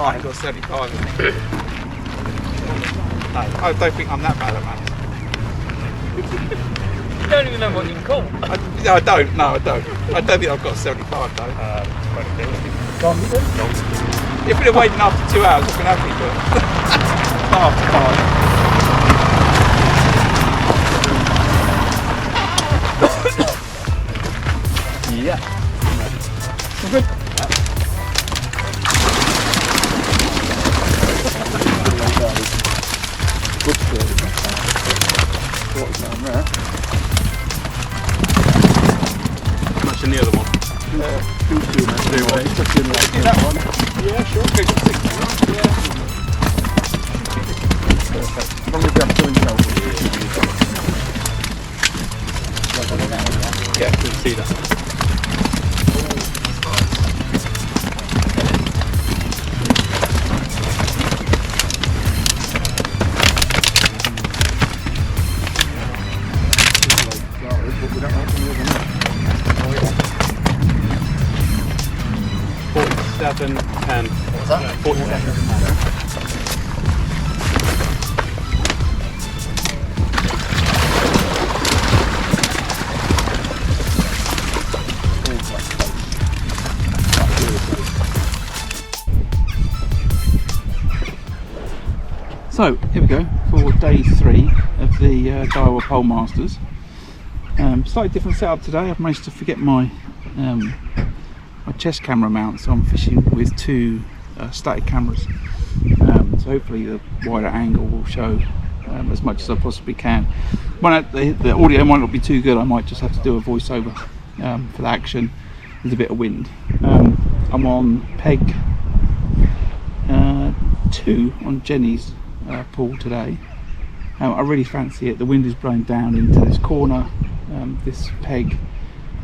I've got 75 in it. No, I don't think I'm that bad at maths. You don't even know what you call. No, I don't. No, I don't. I don't think I've got 75 though. If we'd have waited after 2 hours, I've been happy, but after 5. Yeah. Good. Much in the other one. That one? Yeah, sure. Okay, yeah. Perfect. Probably grab 2 in total. Yeah, You can see that. $47.10. What's that? $47.10. So here we go for day 3 of the Daiwa Pole Masters. Slightly different setup today. I've managed to forget my my chest camera mount, so I'm fishing with 2 static cameras. So hopefully the wider angle will show as much as I possibly can. The audio might not be too good. I might just have to do a voiceover for the action. There's a bit of wind. I'm on peg 2 on Jenny's pool today. I really fancy it. The wind is blowing down into this corner. This peg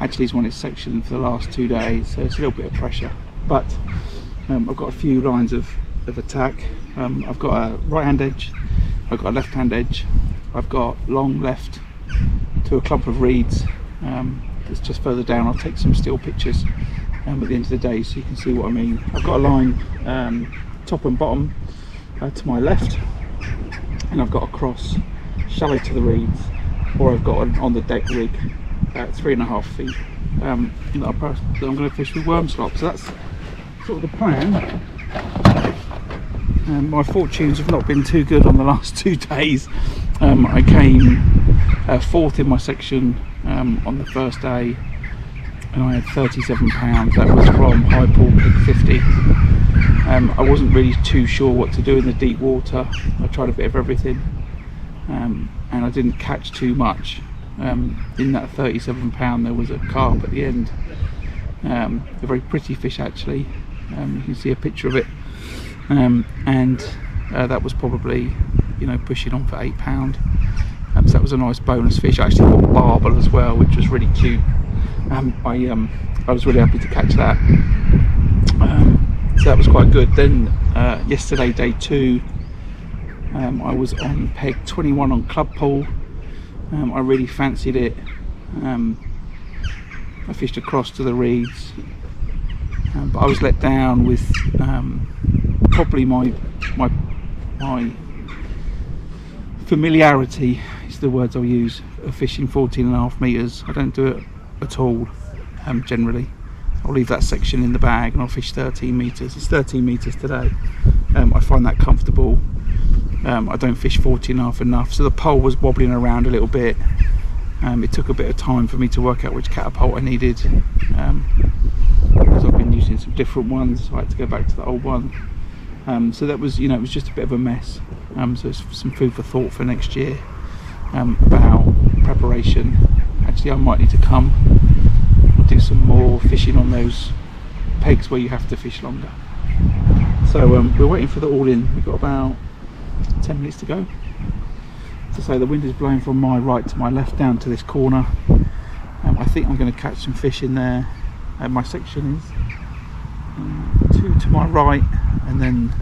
actually is one it's sectioned for the last 2 days, so it's a little bit of pressure, but I've got a few lines of attack. I've got a right hand edge, I've got a left hand edge, I've got long left to a clump of reeds that's just further down. I'll take some still pictures at the end of the day so you can see what I mean. I've got a line top and bottom to my left, and I've got a cross shallow to the reeds, or I've got an on the deck rig at 3.5 feet that I'm going to fish with worm slop. So that's sort of the plan. My fortunes have not been too good on the last 2 days. I came 4th in my section on the first day, and I had 37 pounds. That was from high pool pig 50. I wasn't really too sure what to do in the deep water. I tried a bit of everything, and I didn't catch too much. In that 37 pound there was a carp at the end, a very pretty fish actually. You can see a picture of it, and that was probably, you know, pushing on for £8. So that was a nice bonus fish. I actually got barbel as well, which was really cute. I was really happy to catch that. So that was quite good. Then yesterday, day 2, I was on peg 21 on club pool. I really fancied it. I fished across to the reeds, but I was let down with probably my familiarity is the words I'll use of fishing 14.5 metres. I don't do it at all generally. I'll leave that section in the bag and I'll fish 13 metres. It's 13 metres today. I find that comfortable. I don't fish 14.5 enough, so the pole was wobbling around a little bit. It took a bit of time for me to work out which catapult I needed, because I've been using some different ones, so I had to go back to the old one. So that was, you know, it was just a bit of a mess. So it's some food for thought for next year about preparation. Actually, I might need to come and do some more fishing on those pegs where you have to fish longer. So we're waiting for the all-in. We've got about 10 minutes to go. As I say, the wind is blowing from my right to my left down to this corner. I think I'm going to catch some fish in there. My section is 2 to my right, and then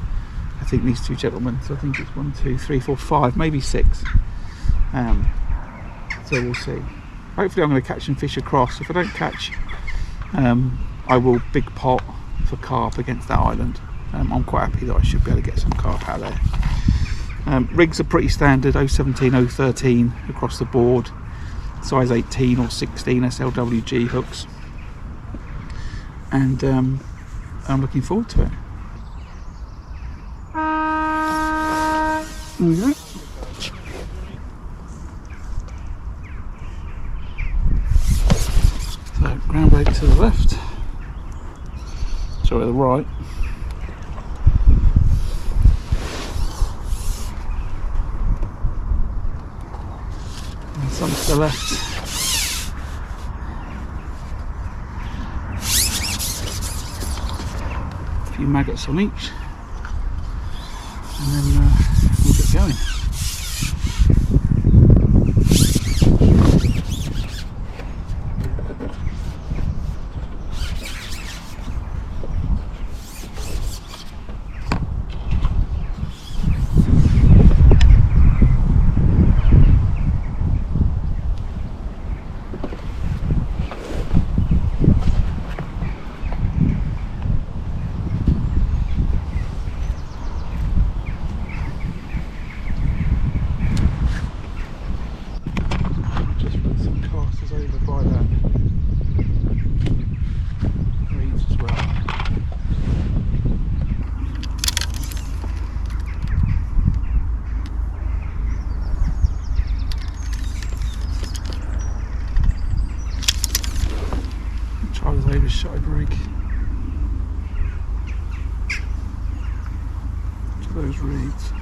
I think these 2 gentlemen, so I think it's 1, 2, 3, 4, 5, maybe 6. So we'll see. Hopefully I'm going to catch some fish across. If I don't catch, I will big pot for carp against that island. I'm quite happy that I should be able to get some carp out there. Rigs are pretty standard, 017, 013 across the board, size 18 or 16 SLWG hooks, and I'm looking forward to it. There we go. So ground break to the left, sorry, the right. And some to the left. A few maggots on each, and then we'll get going. Over by that reeds as well. Try this over side rig to those reeds.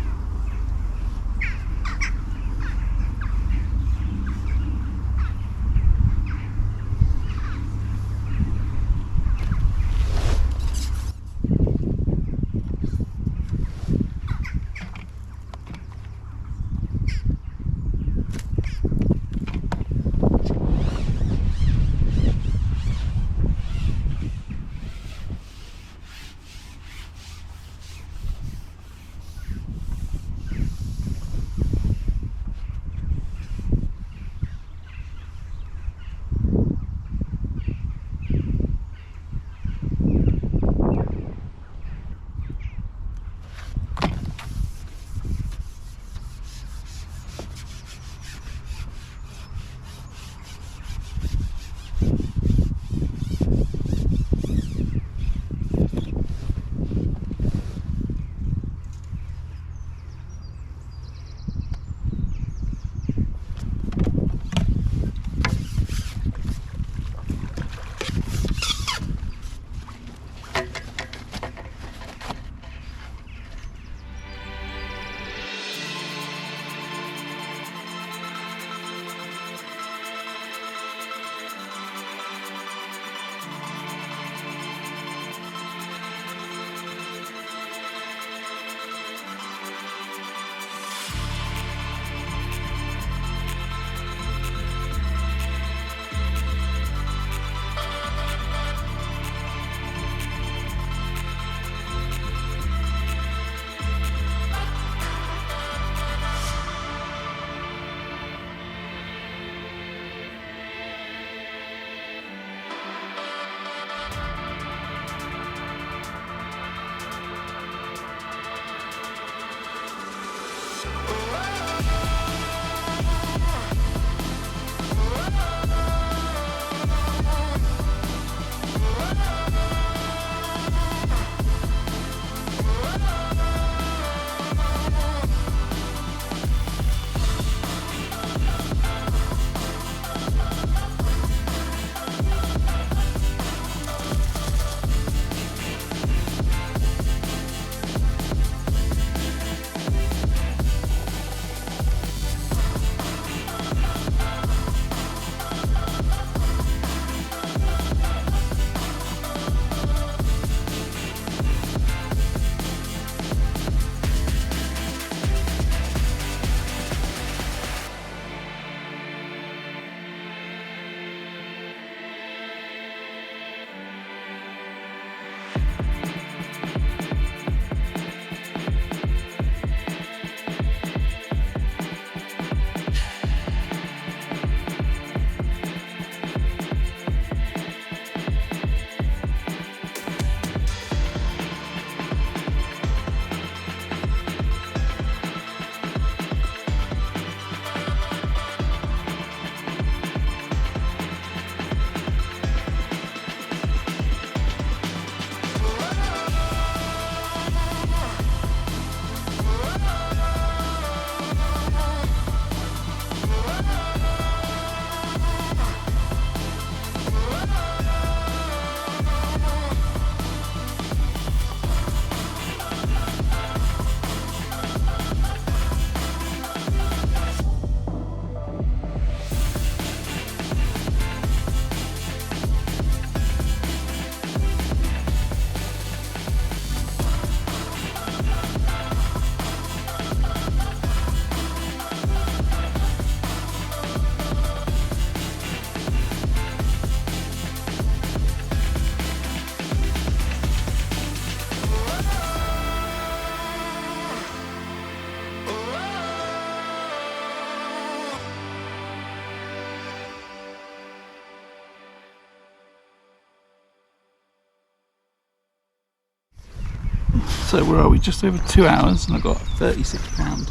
So where are we? Just over 2 hours, and I got £36.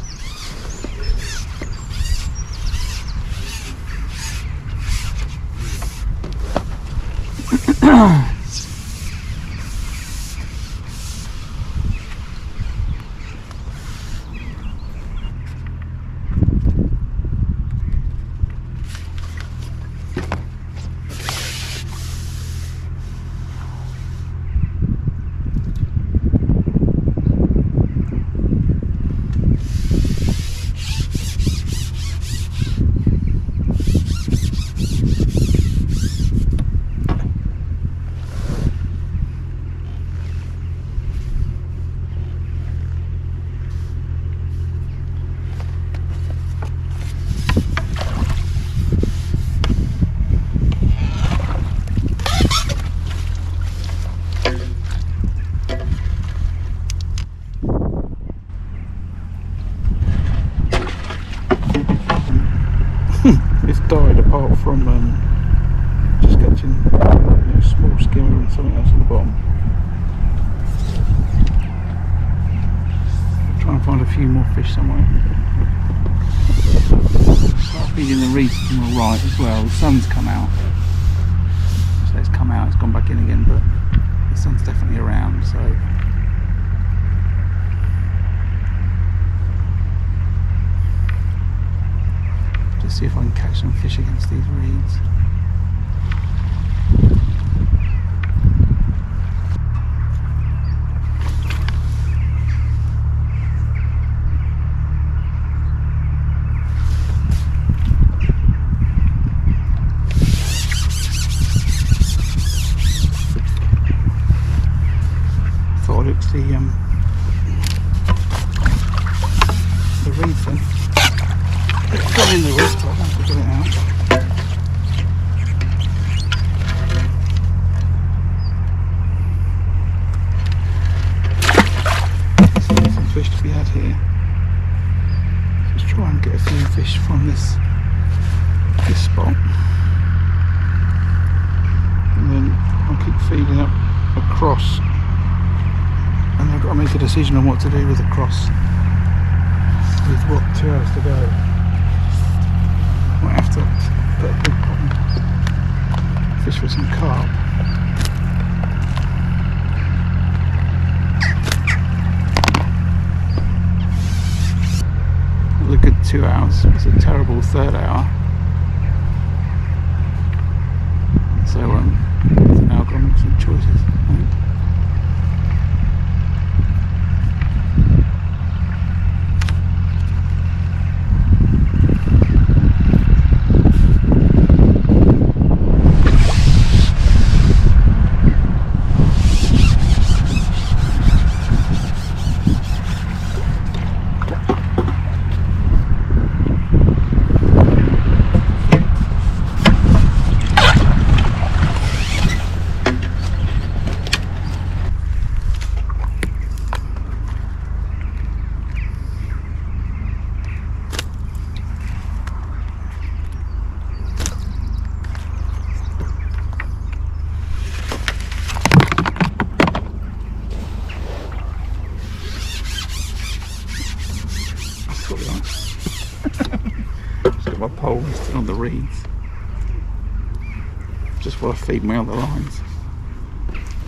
It's died apart from just catching a small skimmer and something else on the bottom. Try and find a few more fish somewhere. Start feeding the reeds to my right as well. The sun's come out. So it's come out, it's gone back in again, but the sun's definitely around, so just see if I can catch some fish against these reeds. Thought it was the reeds then. It's gone in the wrist, but I have to get it out. So there's some fish to be had here. Let's try and get a few fish from this spot. And then I'll keep feeding up across. And I've got to make a decision on what to do with the cross. With what, 2 hours to go. Might have to put a big pot fish for some carp. It was a good 2 hours. It was a terrible third hour. So now I've got to make some choices, I think. Just got my pole resting on the reeds. Just while I feed my other lines.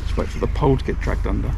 Just wait for the pole to get dragged under.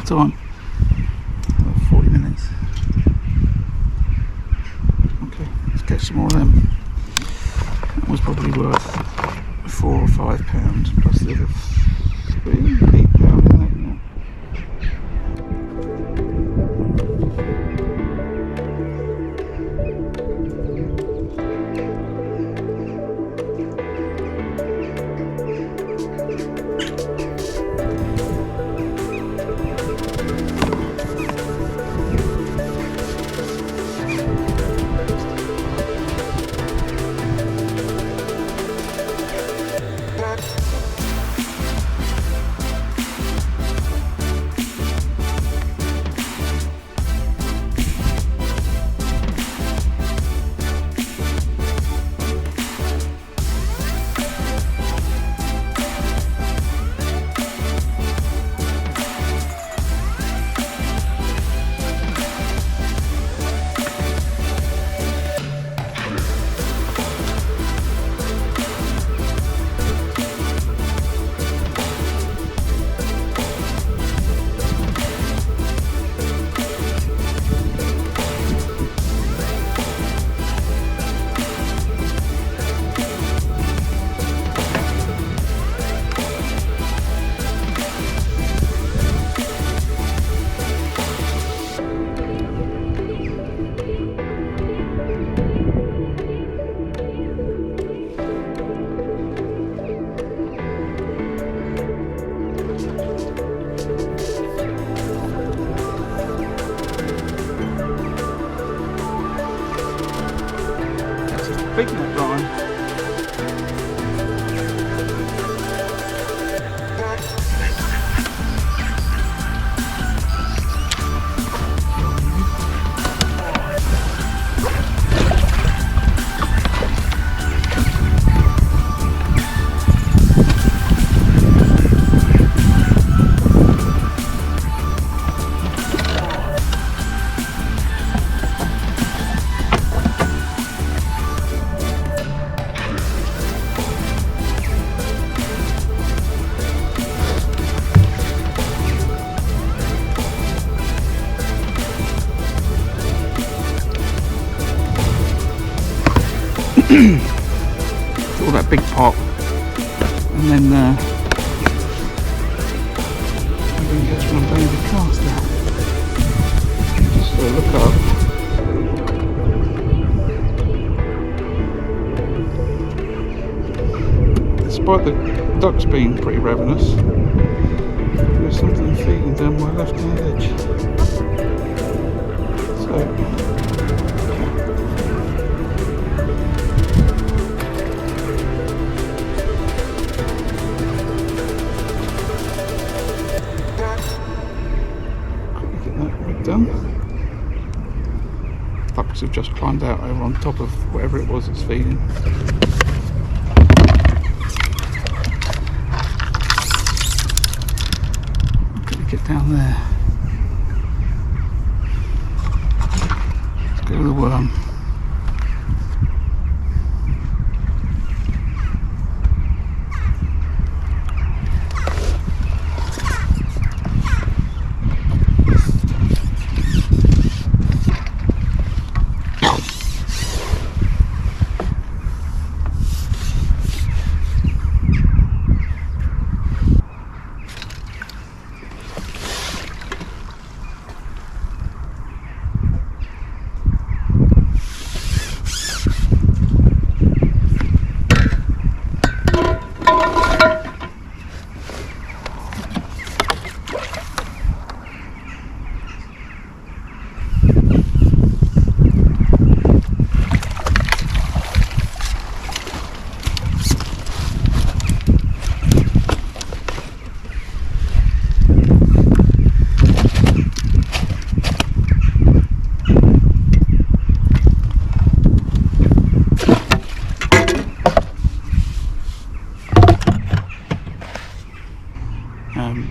time. About 40 minutes. Okay, let's catch some more of them. That was probably worth £4 or £5 plus the other £8, isn't it? Yeah. Big net line. All that big pop, and then I'm going to catch my baby caster. Just look up. Despite the ducks being pretty ravenous, there's something feeding down my left hand edge. So. Done. Ducks have just climbed out over on top of whatever it was it's feeding. I'm going to get down there. Let's go to the worm.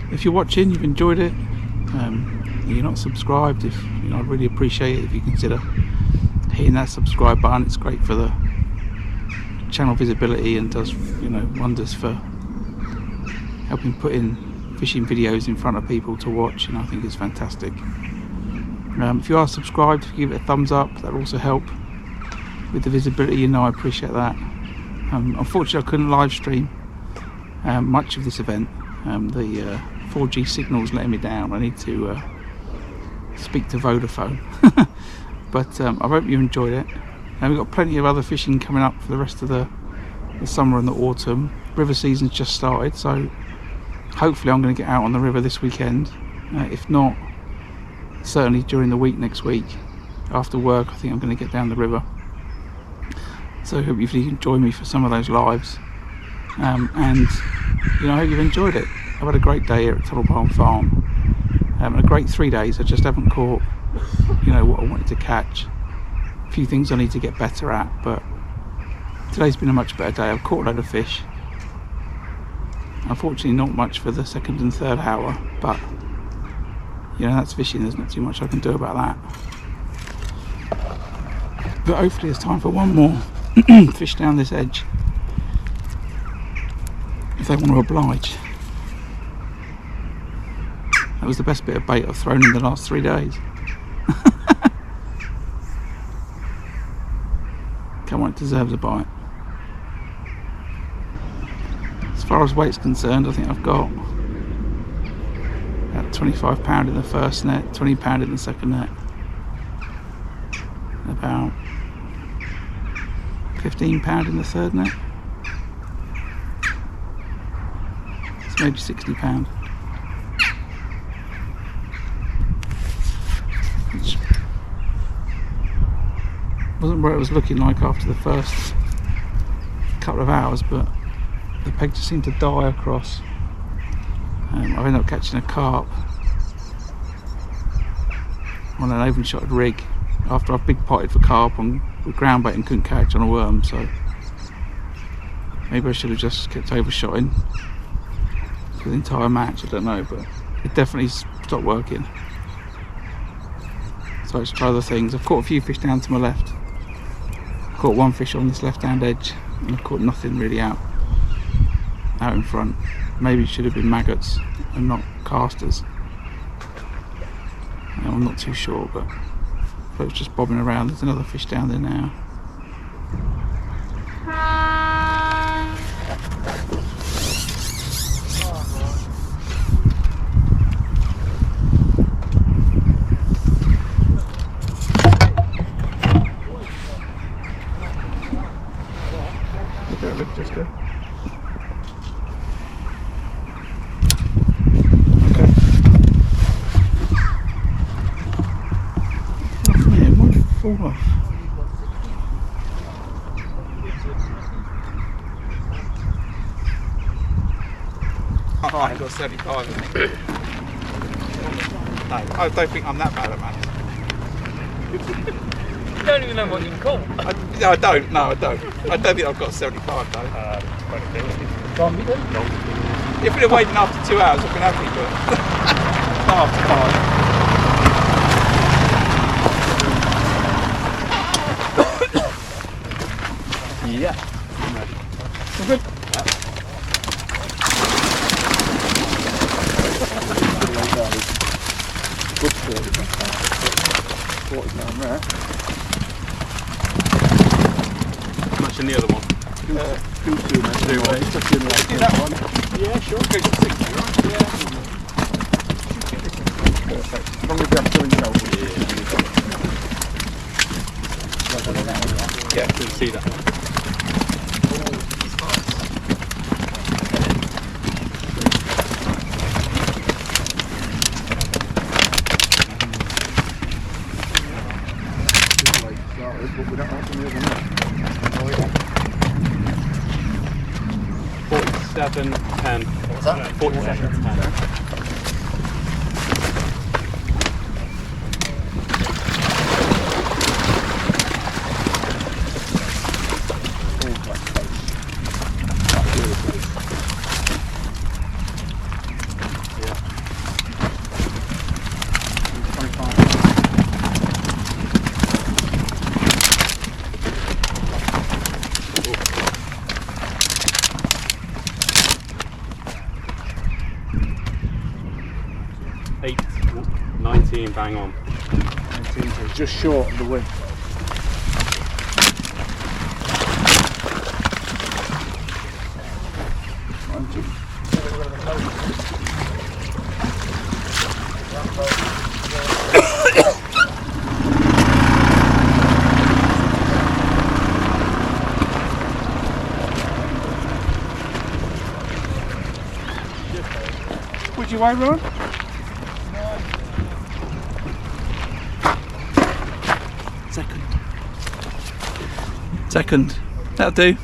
If you're watching, you've enjoyed it, you're not subscribed, I'd really appreciate it if you consider hitting that subscribe button. It's great for the channel visibility and does wonders for helping put in fishing videos in front of people to watch, and I think it's fantastic. If you are subscribed, if you give it a thumbs up, that'll also help with the visibility. You know, I appreciate that. Unfortunately, I couldn't live stream much of this event. The 4G signal's letting me down. I need to speak to Vodafone. But I hope you enjoyed it. And we've got plenty of other fishing coming up for the rest of the summer and the autumn. River season's just started, so hopefully I'm going to get out on the river this weekend. If not, certainly during the week next week. After work, I think I'm going to get down the river. So I hope you can join me for some of those lives. And you know, I hope you've enjoyed it. I've had a great day here at Tunnel Barn Farm. And a great 3 days. I just haven't caught, you know, what I wanted to catch. A few things I need to get better at, but today's been a much better day. I've caught a load of fish. Unfortunately, not much for the second and third hour, but you know, that's fishing. There's not too much I can do about that. But hopefully it's time for one more fish down this edge, if they want to oblige. That was the best bit of bait I've thrown in the last 3 days. Come on, it deserves a bite. As far as weight's concerned, I think I've got about 25 pound in the first net, 20 pound in the second net, and about 15 pound in the third net. It's maybe 60 pound. Which wasn't where it was looking like after the first couple of hours, but the peg just seemed to die across. I've ended up catching a carp on an open shotted rig after I've big potted for carp on with ground bait and couldn't catch on a worm, so maybe I should have just kept overshotting for the entire match. I don't know, but it definitely stopped working. So let's try other things. I've caught a few fish down to my left. I've caught one fish on this left hand edge, and I've caught nothing really out in front. Maybe it should have been maggots and not casters. I'm not too sure, but it's just bobbing around. There's another fish down there now. Look, just go. Fall off. Oh, I got 75, I think. No, I don't think I'm that bad at maths. You don't even know what you caught. I don't. No, I don't. I don't think I've got 75 though. If we'd have waited after 2 hours, I've been happy, but not after 5. Yeah. All good. Much in the other one. Yeah, sure. Go to 60, right? Yeah. Perfect. As long as we have 2 in total. Yeah, you can see that. But we don't want them the other night. 47.10. What's that? 47.10. 8, 19, bang on. 19, so just short of the wind. Would you weigh, Ron? Second. That'll do.